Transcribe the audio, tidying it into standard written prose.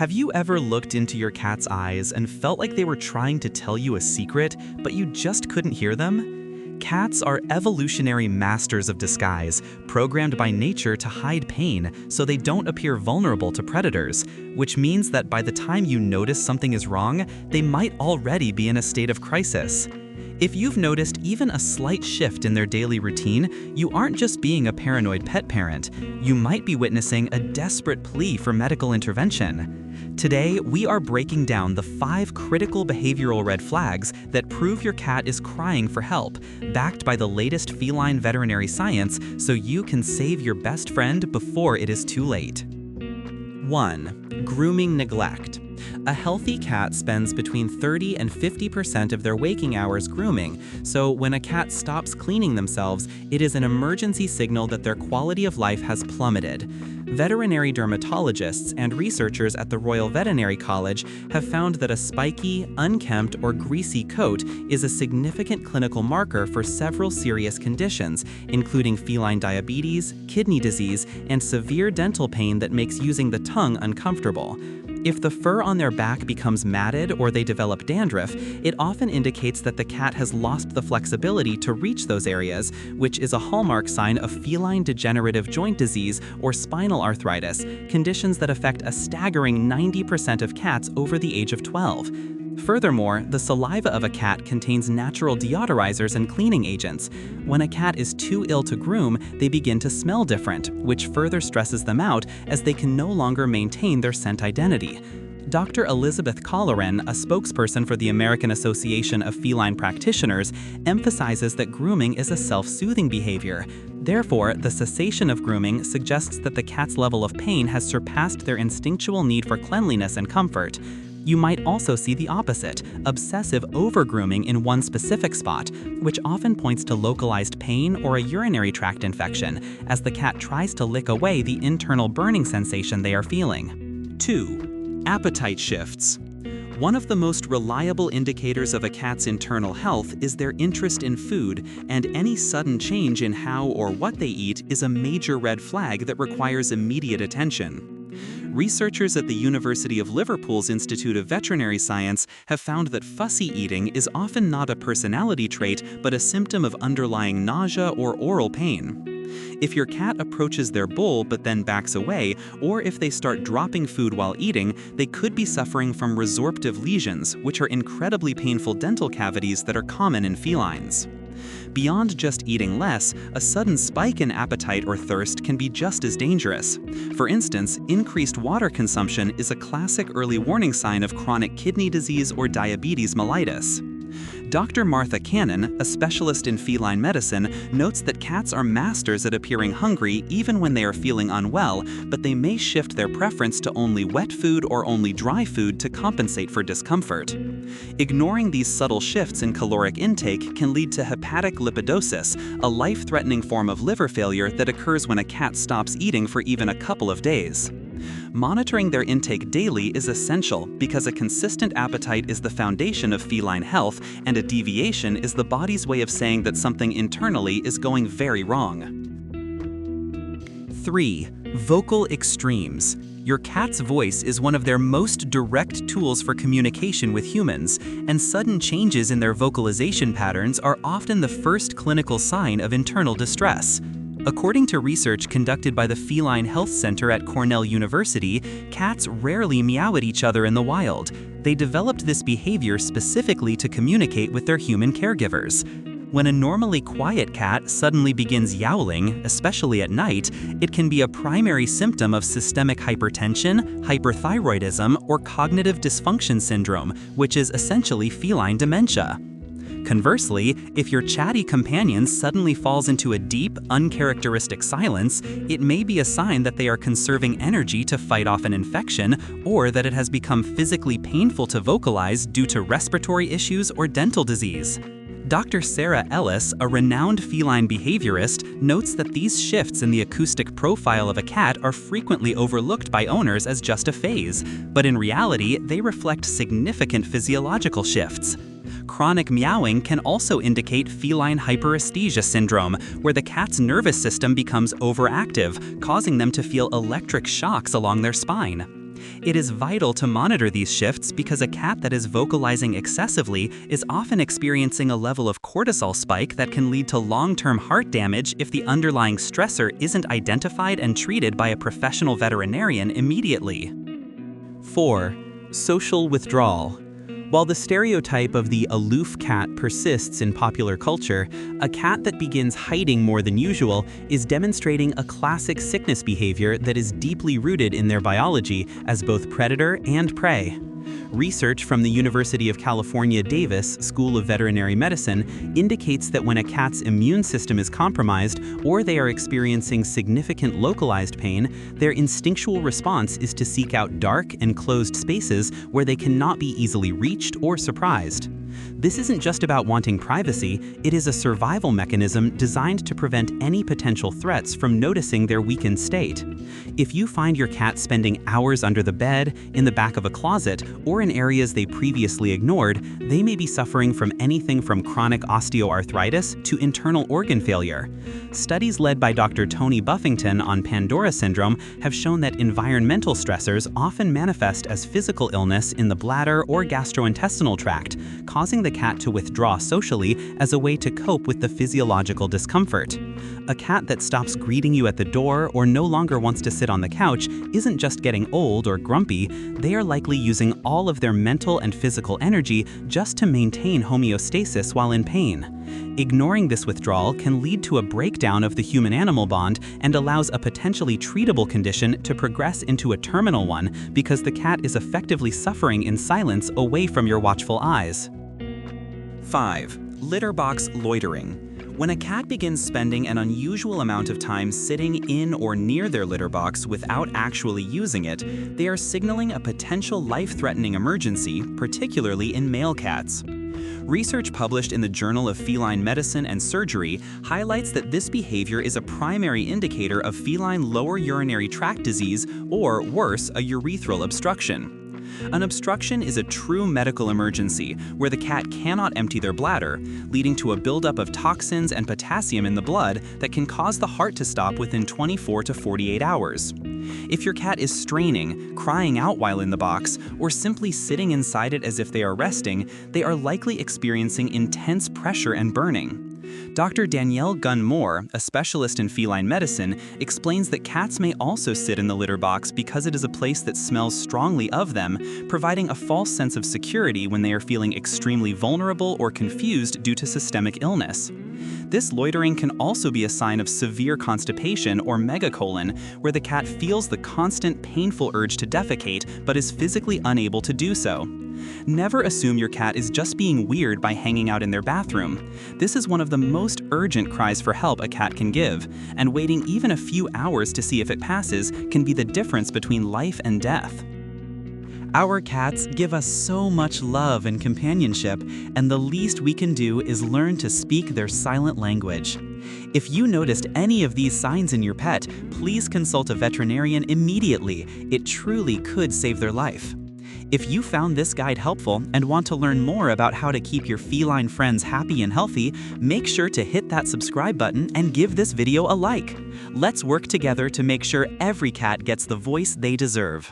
Have you ever looked into your cat's eyes and felt like they were trying to tell you a secret, but you just couldn't hear them? Cats are evolutionary masters of disguise, programmed by nature to hide pain so they don't appear vulnerable to predators, which means that by the time you notice something is wrong, they might already be in a state of crisis. If you've noticed even a slight shift in their daily routine, you aren't just being a paranoid pet parent. You might be witnessing a desperate plea for medical intervention. Today, we are breaking down the 5 critical behavioral red flags that prove your cat is crying for help, backed by the latest feline veterinary science, so you can save your best friend before it is too late. 1. Grooming neglect. A healthy cat spends between 30 and 50% of their waking hours grooming, so when a cat stops cleaning themselves, it is an emergency signal that their quality of life has plummeted. Veterinary dermatologists and researchers at the Royal Veterinary College have found that a spiky, unkempt, or greasy coat is a significant clinical marker for several serious conditions, including feline diabetes, kidney disease, and severe dental pain that makes using the tongue uncomfortable. If the fur on their back becomes matted or they develop dandruff, it often indicates that the cat has lost the flexibility to reach those areas, which is a hallmark sign of feline degenerative joint disease or spinal arthritis, conditions that affect a staggering 90% of cats over the age of 12. Furthermore, the saliva of a cat contains natural deodorizers and cleaning agents. When a cat is too ill to groom, they begin to smell different, which further stresses them out as they can no longer maintain their scent identity. Dr. Elizabeth Colleran, a spokesperson for the American Association of Feline Practitioners, emphasizes that grooming is a self-soothing behavior. Therefore, the cessation of grooming suggests that the cat's level of pain has surpassed their instinctual need for cleanliness and comfort. You might also see the opposite, obsessive over-grooming in one specific spot, which often points to localized pain or a urinary tract infection, as the cat tries to lick away the internal burning sensation they are feeling. 2. Appetite shifts. One of the most reliable indicators of a cat's internal health is their interest in food, and any sudden change in how or what they eat is a major red flag that requires immediate attention. Researchers at the University of Liverpool's Institute of Veterinary Science have found that fussy eating is often not a personality trait but a symptom of underlying nausea or oral pain. If your cat approaches their bowl but then backs away, or if they start dropping food while eating, they could be suffering from resorptive lesions, which are incredibly painful dental cavities that are common in felines. Beyond just eating less, a sudden spike in appetite or thirst can be just as dangerous. For instance, increased water consumption is a classic early warning sign of chronic kidney disease or diabetes mellitus. Dr. Martha Cannon, a specialist in feline medicine, notes that cats are masters at appearing hungry even when they are feeling unwell, but they may shift their preference to only wet food or only dry food to compensate for discomfort. Ignoring these subtle shifts in caloric intake can lead to hepatic lipidosis, a life-threatening form of liver failure that occurs when a cat stops eating for even a couple of days. Monitoring their intake daily is essential because a consistent appetite is the foundation of feline health, and a deviation is the body's way of saying that something internally is going very wrong. 3. Vocal extremes. Your cat's voice is one of their most direct tools for communication with humans, and sudden changes in their vocalization patterns are often the first clinical sign of internal distress. According to research conducted by the Feline Health Center at Cornell University, cats rarely meow at each other in the wild. They developed this behavior specifically to communicate with their human caregivers. When a normally quiet cat suddenly begins yowling, especially at night, it can be a primary symptom of systemic hypertension, hyperthyroidism, or cognitive dysfunction syndrome, which is essentially feline dementia. Conversely, if your chatty companion suddenly falls into a deep, uncharacteristic silence, it may be a sign that they are conserving energy to fight off an infection, or that it has become physically painful to vocalize due to respiratory issues or dental disease. Dr. Sarah Ellis, a renowned feline behaviorist, notes that these shifts in the acoustic profile of a cat are frequently overlooked by owners as just a phase, but in reality, they reflect significant physiological shifts. Chronic meowing can also indicate feline hyperesthesia syndrome, where the cat's nervous system becomes overactive, causing them to feel electric shocks along their spine. It is vital to monitor these shifts because a cat that is vocalizing excessively is often experiencing a level of cortisol spike that can lead to long-term heart damage if the underlying stressor isn't identified and treated by a professional veterinarian immediately. 4. Social withdrawal. While the stereotype of the aloof cat persists in popular culture, a cat that begins hiding more than usual is demonstrating a classic sickness behavior that is deeply rooted in their biology as both predator and prey. Research from the University of California, Davis School of Veterinary Medicine indicates that when a cat's immune system is compromised or they are experiencing significant localized pain, their instinctual response is to seek out dark and closed spaces where they cannot be easily reached or surprised. This isn't just about wanting privacy, it is a survival mechanism designed to prevent any potential threats from noticing their weakened state. If you find your cat spending hours under the bed, in the back of a closet, or in areas they previously ignored, they may be suffering from anything from chronic osteoarthritis to internal organ failure. Studies led by Dr. Tony Buffington on Pandora syndrome have shown that environmental stressors often manifest as physical illness in the bladder or gastrointestinal tract, causing the cat to withdraw socially as a way to cope with the physiological discomfort. A cat that stops greeting you at the door or no longer wants to sit on the couch isn't just getting old or grumpy, they are likely using all of their mental and physical energy just to maintain homeostasis while in pain. Ignoring this withdrawal can lead to a breakdown of the human-animal bond and allows a potentially treatable condition to progress into a terminal one because the cat is effectively suffering in silence away from your watchful eyes. 5. Litter box loitering. When a cat begins spending an unusual amount of time sitting in or near their litter box without actually using it, they are signaling a potential life-threatening emergency, particularly in male cats. Research published in the Journal of Feline Medicine and Surgery highlights that this behavior is a primary indicator of feline lower urinary tract disease or, worse, a urethral obstruction. An obstruction is a true medical emergency where the cat cannot empty their bladder, leading to a buildup of toxins and potassium in the blood that can cause the heart to stop within 24 to 48 hours. If your cat is straining, crying out while in the box, or simply sitting inside it as if they are resting, they are likely experiencing intense pressure and burning. Dr. Danielle Gunn-Moore, a specialist in feline medicine, explains that cats may also sit in the litter box because it is a place that smells strongly of them, providing a false sense of security when they are feeling extremely vulnerable or confused due to systemic illness. This loitering can also be a sign of severe constipation or megacolon, where the cat feels the constant painful urge to defecate but is physically unable to do so. Never assume your cat is just being weird by hanging out in their bathroom. This is one of the most urgent cries for help a cat can give, and waiting even a few hours to see if it passes can be the difference between life and death. Our cats give us so much love and companionship, and the least we can do is learn to speak their silent language. If you noticed any of these signs in your pet, please consult a veterinarian immediately. It truly could save their life. If you found this guide helpful and want to learn more about how to keep your feline friends happy and healthy, make sure to hit that subscribe button and give this video a like. Let's work together to make sure every cat gets the voice they deserve.